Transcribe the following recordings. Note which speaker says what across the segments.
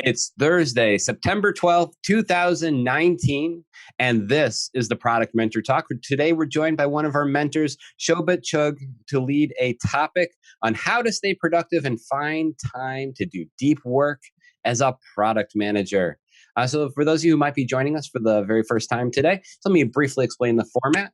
Speaker 1: It's Thursday, September 12th, 2019, and this is the Product Mentor Talk. Today, we're joined by one of our mentors, Shobhit Chugh, to lead a topic on how to stay productive and find time to do deep work as a product manager. So for those of you who might be joining us for the very first time today, let me briefly explain the format.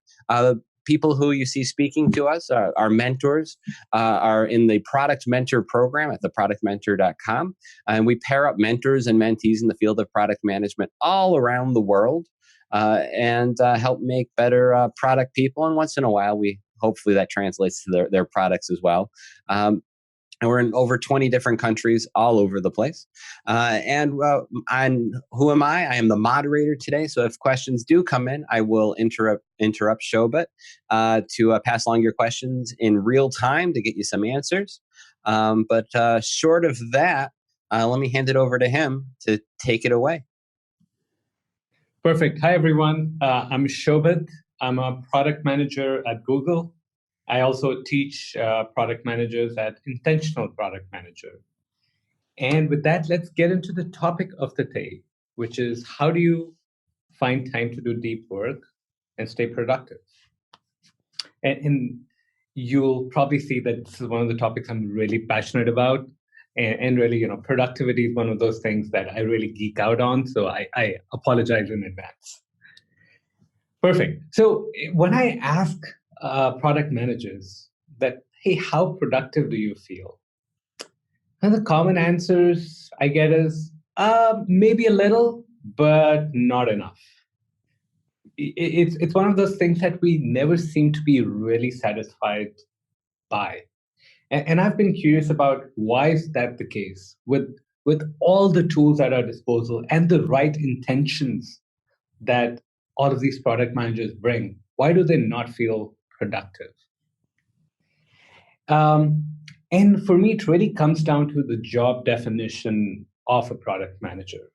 Speaker 1: People who you see speaking to us, our mentors, are in the Product Mentor program at theproductmentor.com. And we pair up mentors and mentees in the field of product management all around the world and help make better product people. And once in a while, hopefully that translates to their products as well. And we're in over 20 different countries all over the place. And who am I? I am the moderator today. So if questions do come in, I will interrupt Shobhit to pass along your questions in real time to get you some answers. But short of that, let me hand it over to him to take it away.
Speaker 2: Perfect. Hi, everyone. I'm Shobhit. I'm a product manager at Google. I also teach product managers at Intentional Product Manager. And with that, let's get into the topic of the day, which is how do you find time to do deep work and stay productive? And you'll probably see that this is one of the topics I'm really passionate about. And really, productivity is one of those things that I really geek out on. So I apologize in advance. Perfect. So when I ask product managers that, hey, how productive do you feel? And the common answers I get is maybe a little, but not enough. It's one of those things that we never seem to be really satisfied by. And I've been curious about why is that the case with all the tools at our disposal and the right intentions that all of these product managers bring. Why do they not feel productive? And for me, it really comes down to the job definition of a product manager.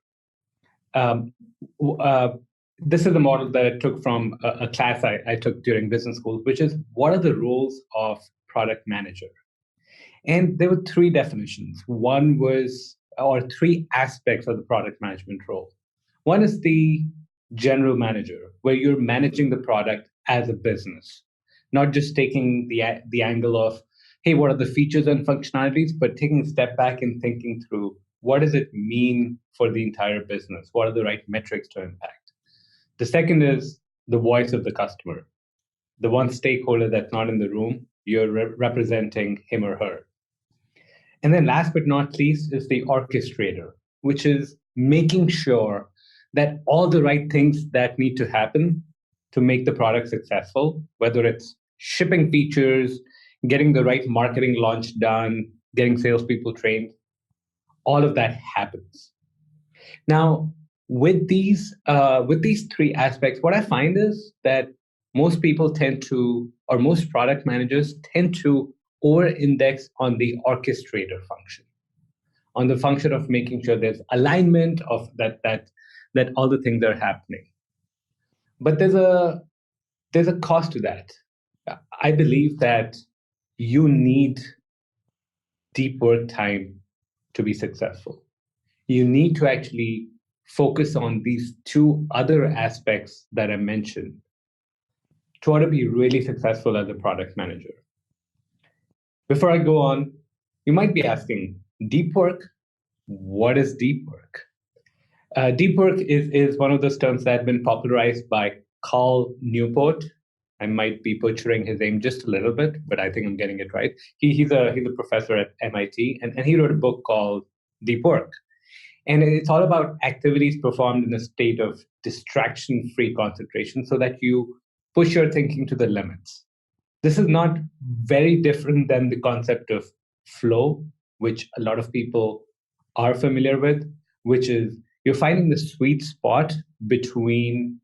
Speaker 2: This is a model that I took from a class I took during business school, which is what are the roles of product manager? And there were three definitions. Three aspects of the product management role. One is the general manager, where you're managing the product as a business, not just taking the angle of, hey, what are the features and functionalities, but taking a step back and thinking through what does it mean for the entire business? What are the right metrics to impact? The second is the voice of the customer, the one stakeholder that's not in the room, you're representing him or her. And then last but not least is the orchestrator, which is making sure that all the right things that need to happen to make the product successful, whether it's shipping features, getting the right marketing launch done, getting salespeople trained, all of that happens. Now, with these three aspects, what I find is that most product managers tend to over-index on the orchestrator function, on the function of making sure there's alignment of that all the things are happening. But there's a cost to that. I believe that you need deep work time to be successful. You need to actually focus on these two other aspects that I mentioned to want to be really successful as a product manager. Before I go on, you might be asking, deep work? What is deep work? Deep work is one of those terms that have been popularized by Carl Newport. I might be butchering his name just a little bit, but I think I'm getting it right. He's a professor at MIT, and he wrote a book called Deep Work. And it's all about activities performed in a state of distraction-free concentration so that you push your thinking to the limits. This is not very different than the concept of flow, which a lot of people are familiar with, which is you're finding the sweet spot between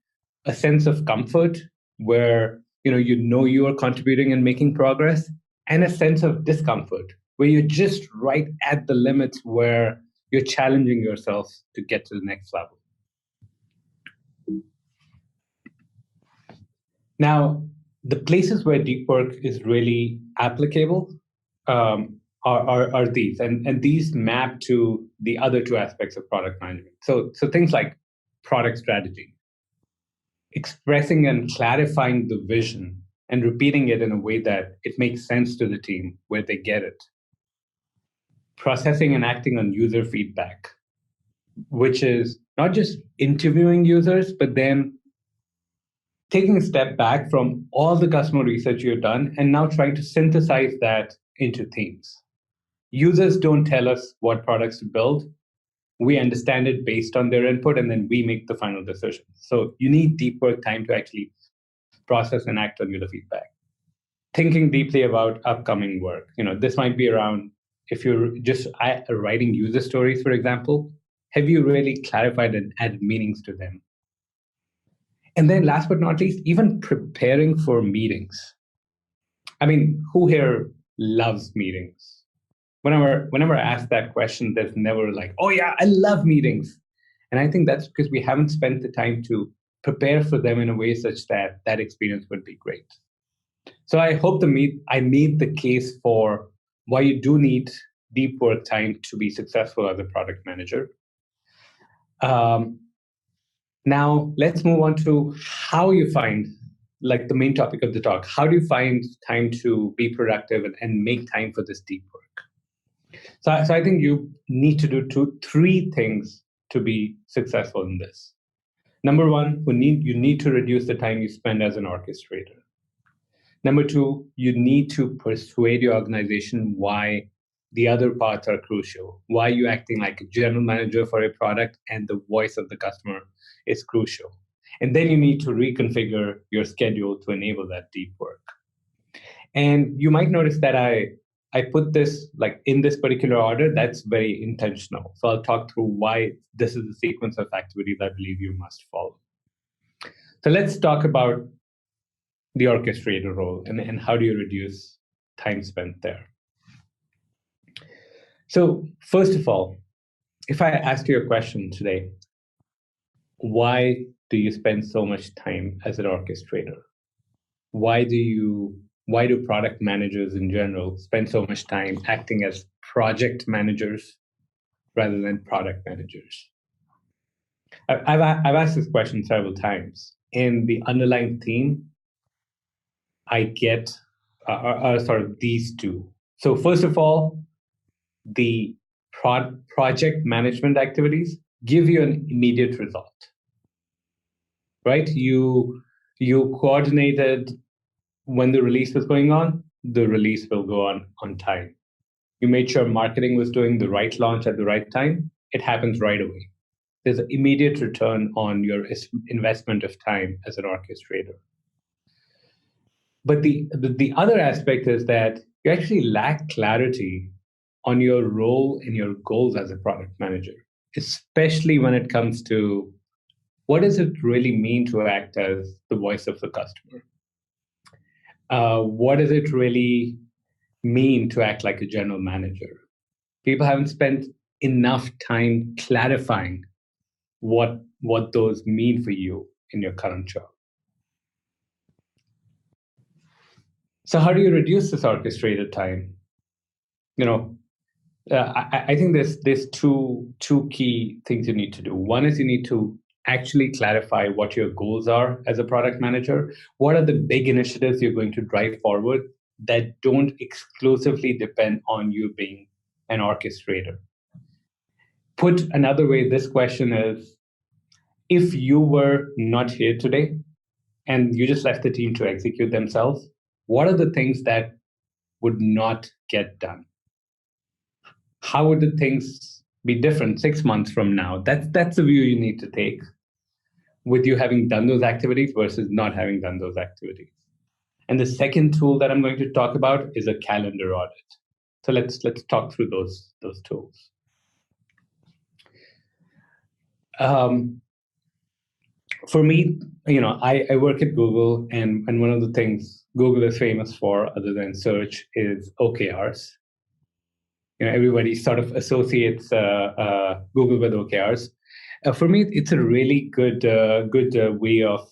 Speaker 2: a sense of comfort where you are contributing and making progress, and a sense of discomfort where you're just right at the limits where you're challenging yourself to get to the next level. Now, the places where deep work is really applicable are these, and these map to the other two aspects of product management. So things like product strategy, expressing and clarifying the vision and repeating it in a way that it makes sense to the team where they get it. Processing and acting on user feedback, which is not just interviewing users, but then taking a step back from all the customer research you've done and now trying to synthesize that into themes. Users don't tell us what products to build. We understand it based on their input, and then we make the final decision. So you need deep work time to actually process and act on user feedback. Thinking deeply about upcoming work. This might be around, if you're just writing user stories, for example, have you really clarified and added meanings to them? And then last but not least, even preparing for meetings. I mean, who here loves meetings? Whenever I ask that question, there's never like, oh yeah, I love meetings. And I think that's because we haven't spent the time to prepare for them in a way such that that experience would be great. So I hope I made the case for why you do need deep work time to be successful as a product manager. Now let's move on to how you find, like the main topic of the talk, how do you find time to be productive and make time for this deep work? So I think you need to do three things to be successful in this. Number one, you need to reduce the time you spend as an orchestrator. Number two, you need to persuade your organization why the other parts are crucial, why you're acting like a general manager for a product and the voice of the customer is crucial. And then you need to reconfigure your schedule to enable that deep work. And you might notice that I put this like in this particular order. That's very intentional. So I'll talk through why this is the sequence of activities I believe you must follow. So let's talk about the orchestrator role and how do you reduce time spent there. So first of all, if I asked you a question today, why do you spend so much time as an orchestrator? Why do product managers in general spend so much time acting as project managers rather than product managers? I've asked this question several times, and the underlying theme I get are sort of these two. So first of all, the project management activities give you an immediate result, right? You coordinated when the release was going on, the release will go on time. You made sure marketing was doing the right launch at the right time, it happens right away. There's an immediate return on your investment of time as an orchestrator. But the other aspect is that you actually lack clarity on your role and your goals as a product manager, especially when it comes to what does it really mean to act as the voice of the customer? What does it really mean to act like a general manager? People haven't spent enough time clarifying what those mean for you in your current job. So how do you reduce this orchestrated time? I think there's two key things you need to do. One is you need to actually clarify what your goals are as a product manager. What are the big initiatives you're going to drive forward that don't exclusively depend on you being an orchestrator? Put another way, this question is, if you were not here today and you just left the team to execute themselves, what are the things that would not get done? How would the things be different 6 months from now? That's the view you need to take with you having done those activities versus not having done those activities. And the second tool that I'm going to talk about is a calendar audit. So let's talk through those tools. For me, I work at Google, and one of the things Google is famous for, other than search, is OKRs. Everybody sort of associates Google with OKRs. For me, it's a really good way of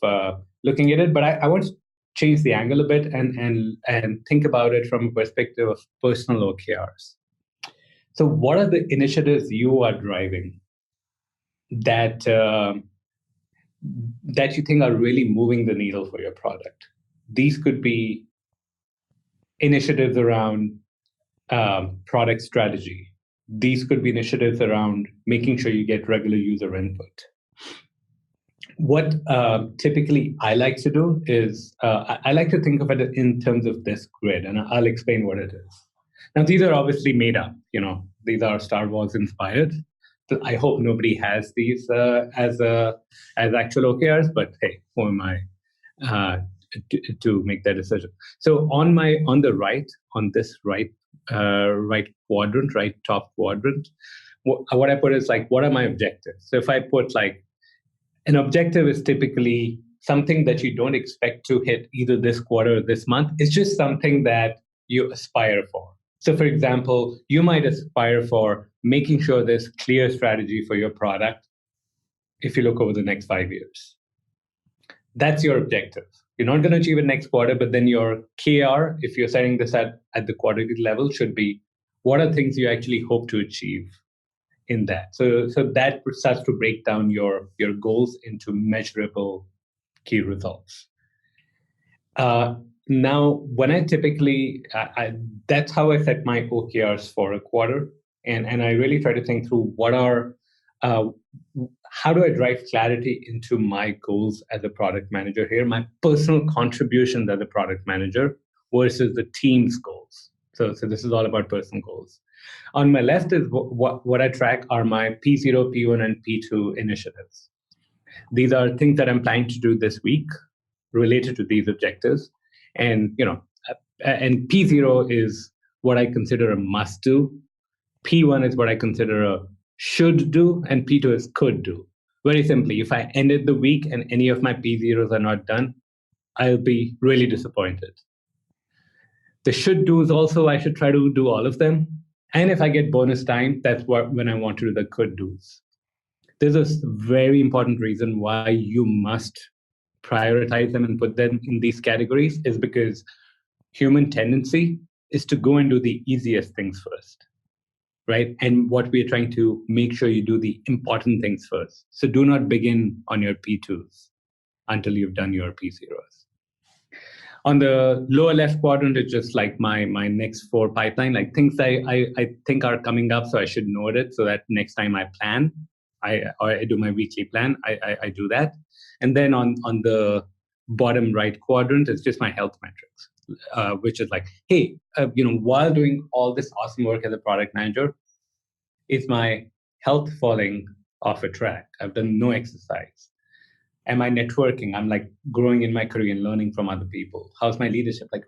Speaker 2: looking at it. But I want to change the angle a bit and think about it from a perspective of personal OKRs. So what are the initiatives you are driving that that you think are really moving the needle for your product? These could be initiatives around product strategy. These could be initiatives around making sure you get regular user input. What typically I like to do is I like to think of it in terms of this grid, and I'll explain what it is. Now, these are obviously made up. These are Star Wars inspired. So I hope nobody has these as actual OKRs. But hey, who am I to make that decision? So on the right, on this right quadrant, right top quadrant, what I put is like, what are my objectives? So if I put like, an objective is typically something that you don't expect to hit either this quarter or this month. It's just something that you aspire for. So, for example, you might aspire for making sure there's clear strategy for your product if you look over the next 5 years. That's your objective. You're not going to achieve it next quarter, but then your KR, if you're setting this at the quarterly level, should be what are things you actually hope to achieve in that. So that starts to break down your goals into measurable key results. Now, when I typically, that's how I set my OKRs for a quarter. And I really try to think through how do I drive clarity into my goals as a product manager here, my personal contributions as a product manager versus the team's goals. So this is all about personal goals. On my left is what I track are my P0, P1, and P2 initiatives. These are things that I'm planning to do this week related to these objectives. And, and P0 is what I consider a must do. P1 is what I consider a should do, and P2 is could do. Very simply, if I ended the week and any of my P0s are not done, I'll be really disappointed. The should do's also, I should try to do all of them. And if I get bonus time, that's when I want to do the could do's. There's a very important reason why you must prioritize them and put them in these categories is because human tendency is to go and do the easiest things first, right? And what we're trying to make sure you do the important things first. So do not begin on your P2s until you've done your P0s. On the lower left quadrant, it's just like my next 4 pipeline, like things I think are coming up, so I should note it so that next time I plan, I do my weekly plan, I do that. And then on the bottom right quadrant, it's just my health metrics, which is like, hey, while doing all this awesome work as a product manager, is my health falling off a track? I've done no exercise. Am I networking? I'm like growing in my career and learning from other people. How's my leadership? Like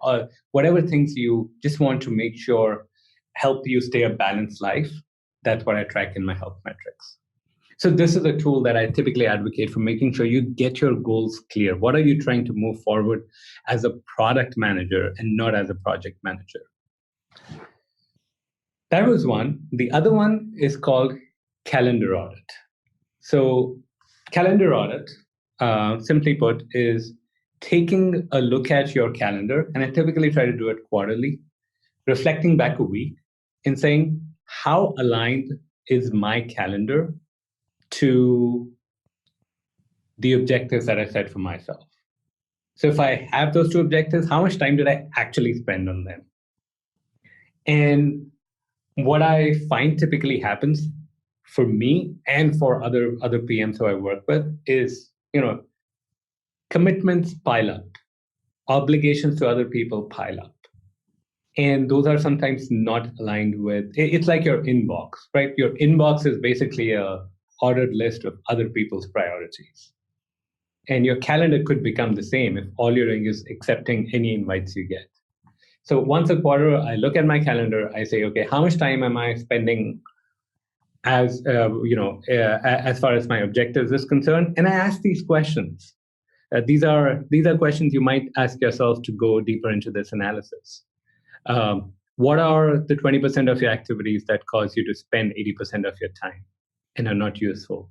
Speaker 2: whatever things you just want to make sure help you stay a balanced life. That's what I track in my health metrics. So this is a tool that I typically advocate for making sure you get your goals clear. What are you trying to move forward as a product manager and not as a project manager? That was one. The other one is called calendar audit. So calendar audit, simply put, is taking a look at your calendar, and I typically try to do it quarterly, reflecting back a week and saying, how aligned is my calendar to the objectives that I set for myself? So if I have those 2 objectives, how much time did I actually spend on them? And what I find typically happens for me and for other PMs who I work with is, commitments pile up, obligations to other people pile up. And those are sometimes not aligned with, it's like your inbox, right? Your inbox is basically a ordered list of other people's priorities. And your calendar could become the same if all you're doing is accepting any invites you get. So once a quarter, I look at my calendar, I say, okay, how much time am I spending as far as my objectives is concerned? And I ask these questions. These are questions you might ask yourself to go deeper into this analysis. What are the 20% of your activities that cause you to spend 80% of your time and are not useful?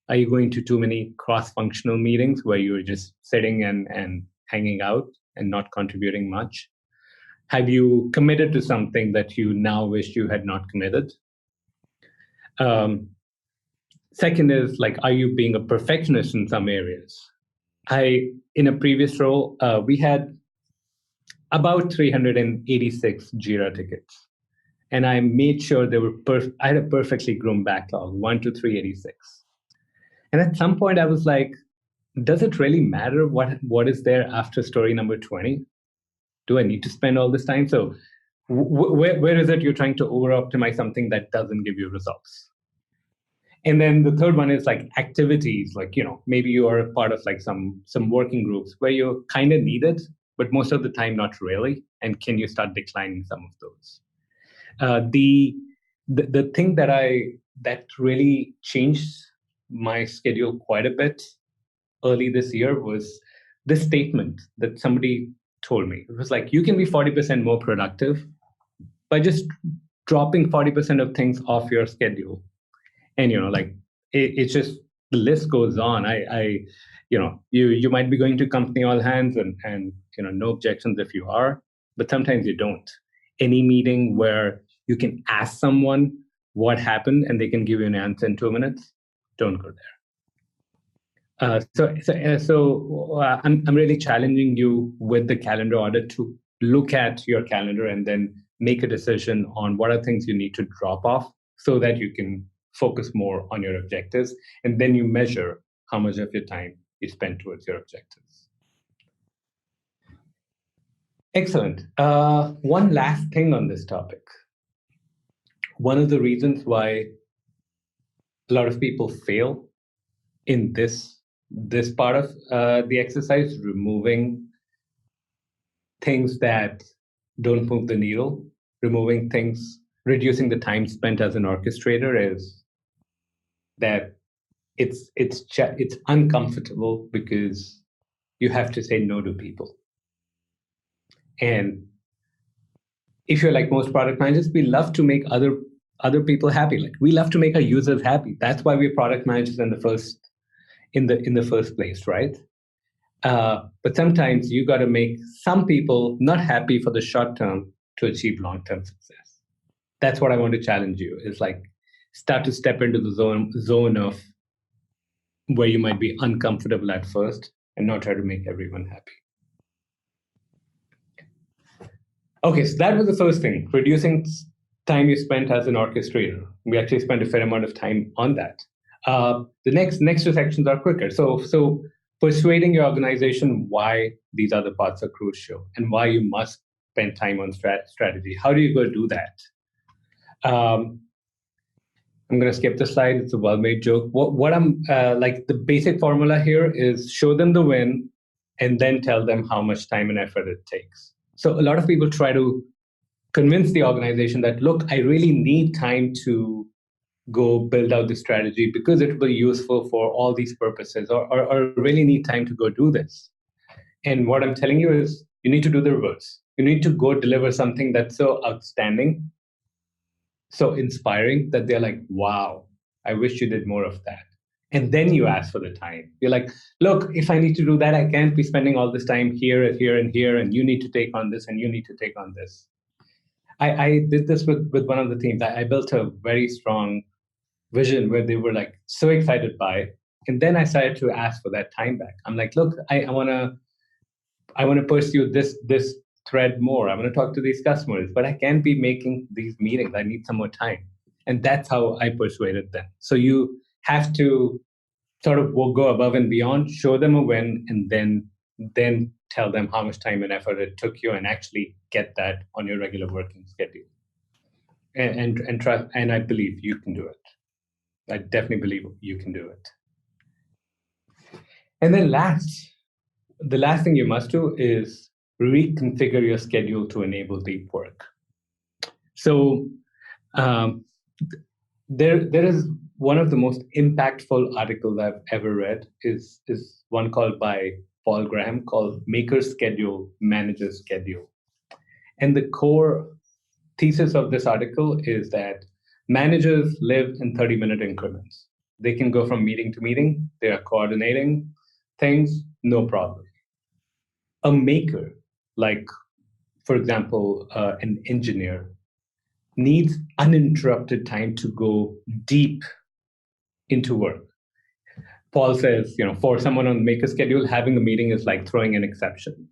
Speaker 2: Are you going to too many cross-functional meetings where you're just sitting and hanging out and not contributing much? Have you committed to something that you now wish you had not committed? Second is like, are you being a perfectionist in some areas? In a previous role, we had about 386 Jira tickets. And I made sure they were I had a perfectly groomed backlog, 1 to 386. And at some point I was like, does it really matter what is there after story number 20? Do I need to spend all this time? So where is it you're trying to over optimize something that doesn't give you results? And then the third one is like activities, like, maybe you are a part of like some working groups where you're kind of needed, but most of the time not really. And can you start declining some of those? The thing that really changed my schedule quite a bit early this year was this statement that somebody told me. It was like, you can be 40% more productive by just dropping 40% of things off your schedule. And like it's just, the list goes on. You might be going to company all hands and no objections if you are, but sometimes you don't. Any meeting where you can ask someone what happened and they can give you an answer in 2 minutes, don't go there. I'm really challenging you with the calendar audit to look at your calendar and then make a decision on what are things you need to drop off so that you can focus more on your objectives, and then you measure how much of your time you spend towards your objectives. Excellent. One last thing on this topic. One of the reasons why a lot of people fail in this part of the exercise, removing things that don't move the needle, reducing the time spent as an orchestrator, is that it's uncomfortable because you have to say no to people. And if you're like most product managers, we love to make other people happy. Like, we love to make our users happy. That's why we're product managers in the first place, right? But sometimes you got to make some people not happy for the short term to achieve long-term success. That's what I want to challenge you, is like, start to step into the zone of where you might be uncomfortable at first and not try to make everyone happy. Okay, so that was the first thing, reducing time you spent as an orchestrator. We actually spent a fair amount of time on that. The next two sections are quicker. So persuading your organization why these other parts are crucial and why you must spend time on strategy. How do you go do that? I'm going to skip the slide. It's a well-made joke. What I'm like, the basic formula here is show them the win and then tell them how much time and effort it takes. So a lot of people try to convince the organization that, look, I really need time to go build out the strategy because it will be useful for all these purposes, or really need time to go do this. And what I'm telling you is you need to do the reverse. You need to go deliver something that's so outstanding, so inspiring, that they're like, wow, I wish you did more of that. And then you ask for the time. You're like, look, if I need to do that, I can't be spending all this time here and here and here, and you need to take on this and you need to take on this. I did this with one of the teams. I built a very strong vision where they were like so excited by it. And then I started to ask for that time back. I'm like, look, I want to pursue this thread more. I want to talk to these customers, but I can't be making these meetings. I need some more time. And that's how I persuaded them. So you have to sort of go above and beyond, show them a win, and then tell them how much time and effort it took you, and actually get that on your regular working schedule. And try. And I believe you can do it. I definitely believe you can do it. And then the last thing you must do is reconfigure your schedule to enable deep work. So there is one of the most impactful articles I've ever read is one called by Paul Graham called Maker's Schedule, Manager's Schedule. And the core thesis of this article is that managers live in 30-minute increments. They can go from meeting to meeting. They are coordinating things, no problem. A maker, like, for example, an engineer, needs uninterrupted time to go deep into work. Paul says, for someone on Maker schedule, having a meeting is like throwing an exception.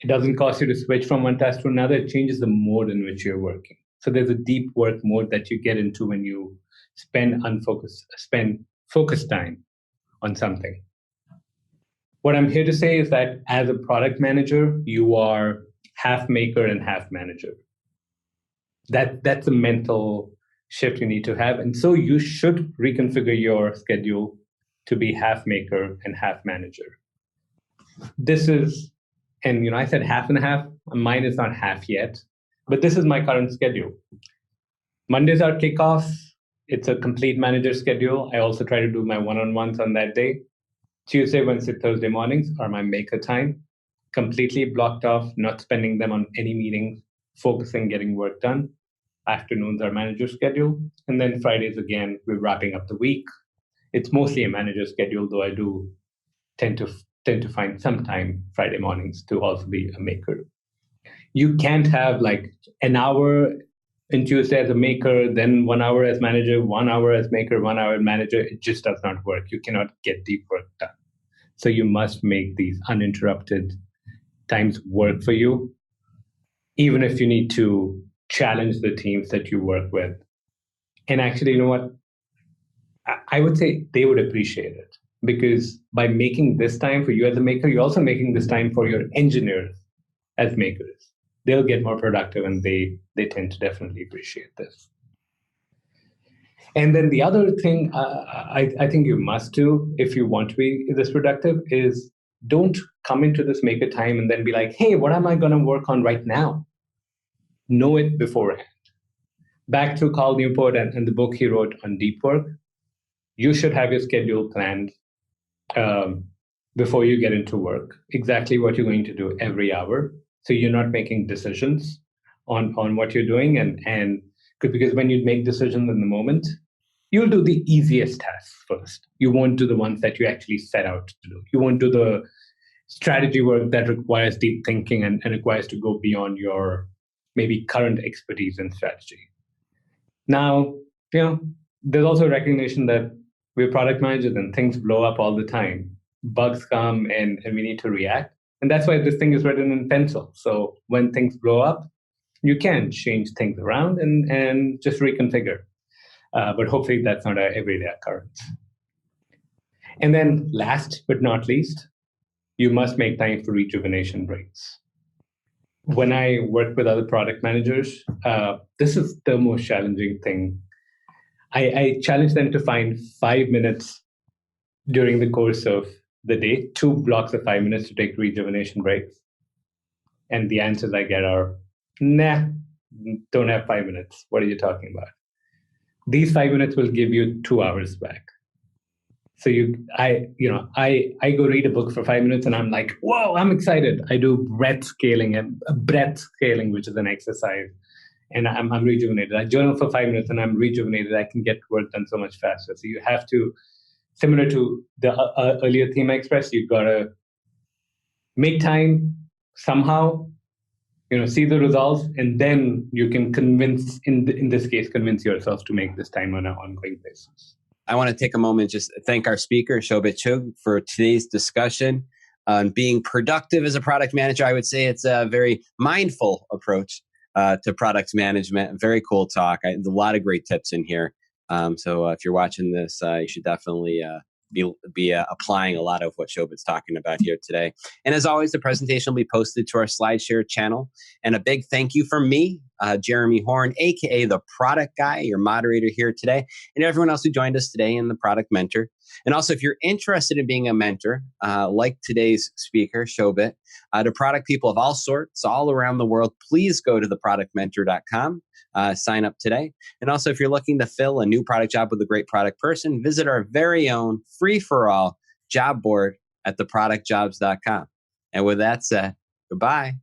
Speaker 2: It doesn't cost you to switch from one task to another. It changes the mode in which you're working. So there's a deep work mode that you get into when you spend focused time on something. What I'm here to say is that as a product manager, you are half maker and half manager. That's a mental shift you need to have. And so you should reconfigure your schedule to be half maker and half manager. This is, and I said half and half. Mine is not half yet, but this is my current schedule. Mondays are kickoffs. It's a complete manager schedule. I also try to do my one-on-ones on that day. Tuesday, Wednesday, Thursday mornings are my maker time, completely blocked off, not spending them on any meetings, focusing, getting work done. Afternoons are manager schedule. And then Fridays, again, we're wrapping up the week. It's mostly a manager schedule, though I do tend to find some time Friday mornings to also be a maker. You can't have like an hour in Tuesday as a maker, then 1 hour as manager, 1 hour as maker, 1 hour as manager. It just does not work. You cannot get deep work done. So you must make these uninterrupted times work for you, even if you need to challenge the teams that you work with. And actually, you know what? I would say they would appreciate it, because by making this time for you as a maker, you're also making this time for your engineers as makers. They'll get more productive, and they tend to definitely appreciate this. And then the other thing I think you must do if you want to be this productive is don't come into this maker time and then be like, hey, what am I going to work on right now? Know it beforehand. Back to Carl Newport and the book he wrote on deep work, you should have your schedule planned before you get into work, exactly what you're going to do every hour. So you're not making decisions on what you're doing. And because when you make decisions in the moment, you'll do the easiest tasks first. You won't do the ones that you actually set out to do. You won't do the strategy work that requires deep thinking and requires to go beyond your maybe current expertise in strategy. Now, there's also recognition that we're product managers and things blow up all the time. Bugs come and we need to react. And that's why this thing is written in pencil. So when things blow up, you can change things around and just reconfigure. But hopefully that's not an everyday occurrence. And then last but not least, you must make time for rejuvenation breaks. When I work with other product managers, this is the most challenging thing. I challenge them to find 5 minutes during the course of the day, 2 blocks of 5 minutes to take rejuvenation breaks. And the answers I get are, nah, don't have 5 minutes. What are you talking about? These 5 minutes will give you 2 hours back. So I go read a book for 5 minutes and I'm like, whoa, I'm excited. I do breath scaling, which is an exercise, and I'm rejuvenated. I journal for 5 minutes and I'm rejuvenated. I can get work done so much faster. So you have to, similar to the earlier theme I expressed, you've got to make time somehow, see the results, and then you can convince yourself to make this time on an ongoing basis.
Speaker 1: I want to take a moment just thank our speaker, Shobhit Chugh, for today's discussion on being productive as a product manager. I would say it's a very mindful approach to product management. Very cool talk. There's a lot of great tips in here. So if you're watching this, you should definitely be applying a lot of what Shobhit's talking about here today. And as always, the presentation will be posted to our SlideShare channel. And a big thank you from me, Jeremy Horn, aka the Product Guy, your moderator here today, and everyone else who joined us today in the Product Mentor. And also, if you're interested in being a mentor, like today's speaker, Shobhit, to product people of all sorts, all around the world, please go to theproductmentor.com. Sign up today. And also, if you're looking to fill a new product job with a great product person, visit our very own free-for-all job board at theproductjobs.com. And with that said, goodbye.